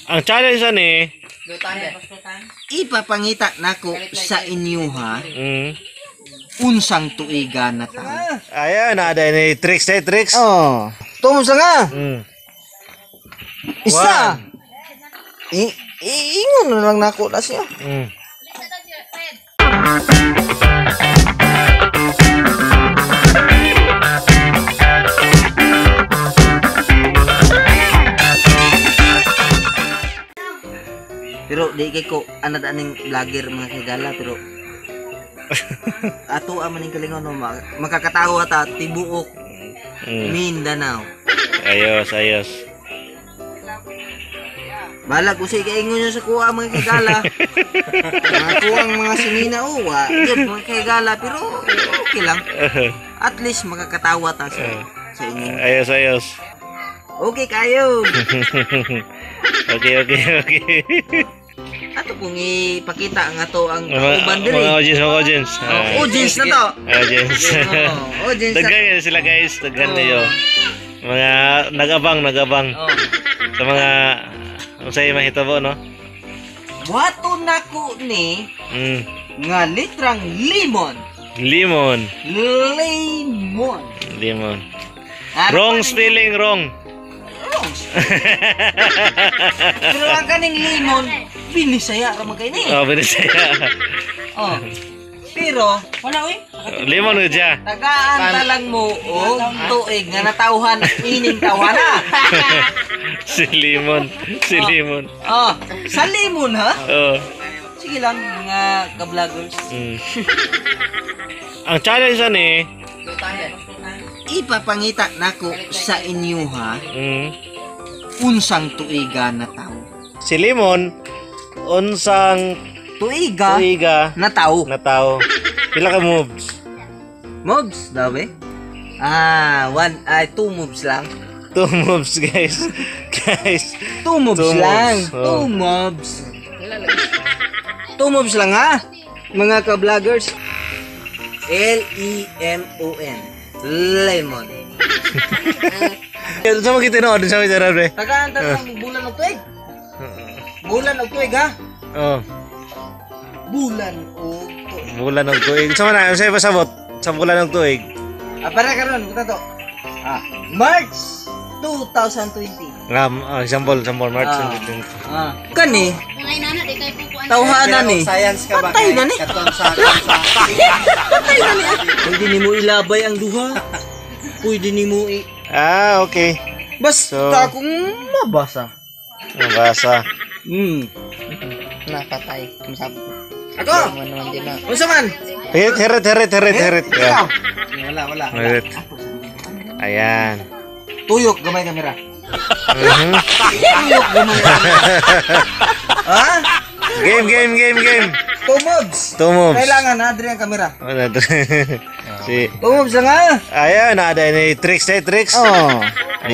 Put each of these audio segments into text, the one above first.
Ang challenge ani, ipapangita nako sa inyo ha. mm. Unsang tuiga na taon. Ayan, ada ini tricks. Oh, tumo sa nga. Mm. Isa. Ingon na lang nako na siya. Mm. Pero di kay ko anad aning vlogger mga kagala pero ato amaning kalingon no makakatawa ta tibuok Mindanao. Ayos. Balag usay kay ingon nyo sa kuha mga kagala. Mga kuwang mga simina uwa, yun mga kagala pero okay lang. At least makakatawa ta sa inyo. Ayos. Okay kayo. Okay. Ato kung ipakita ang ato ang kauban diri. Mga audience. Audience na to. Audience. Audience. Daghan yan sila guys, daghan kayo. Mga nagabang. Sa mga usay mahitabo no. Wato nako ni nga litrang limon. Limon. Wrong spelling, wrong. Pero ang kaning limon, binisaya ka magkay ni. Oh, binisaya. Oh. Pero wala oy. Limon uja. Tagaan talang mo og tuig nga natawhan ining tawana. Si limon. Oh, sa limon ha? Oh. Sige lang mga ka-vloggers. Ang challenge ani, ipapangita nako sa inyo ha. Unsang tuiga na taon. Si limon unsang Tuiga na tao. Pila ka moves? Mobs daw eh? 2 moves lang. 2 moves guys. 2 moves lang. 2 moves lang ha. Mga ka-vloggers. L-E-M-O-N. Lemon. Doon sa mga kitinood, doon sa mga kitinood, pre. Tagaan bulan og tuig. Bulan og tuig ha. Oh. Bulan og tuig. Bulan og tuig. Sa mana, sa pasabot sa bulan og tuig. Para karon buta to. March 2020. Example March 2020. Kani. Tawhanan ni. Science ka ba? Patay na ni. Patay na ni. Pwede nimo ilabay ang duha. Pwede nimo Okay. Basta kung mabasa. Napatay. Masabot. Ako. Unsa man? Heret. Yeah. Wala. Heret. Ayan. Tuyok gamay kamera. Tuyok gamay kamera. Ha? Game. 2 moves. Kailangan na diri ang kamera. Si 2 moves lang ha. ayan, ada ini tricks. Oh.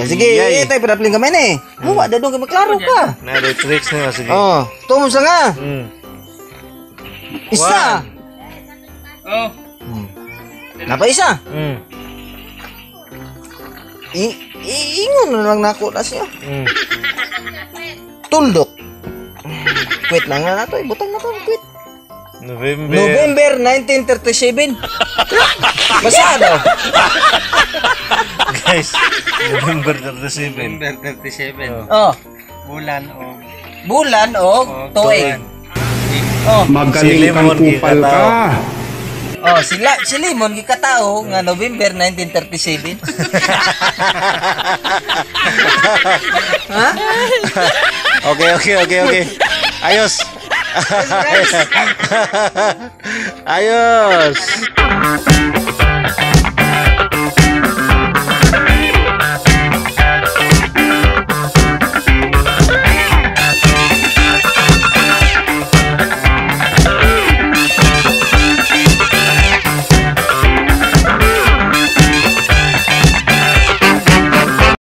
Sige, tayo padapling kamay ni. Wa dadong ka maklaro ka. Nah, ada tricks nih sige. Oh, 2 moves lang ha. Isa. Oh. Napa isa? Ingon na lang nako na siya. Tuldok. Quit lang na nato, ibutang na to, quit. November 1937. Basta daw. Guys, November 37. Oh, bulan o tuig. Oh, magaling kang kupal ka. Oh, si Limon gikatao nga November 1937. Ha? Okay. Ayos. Ayos.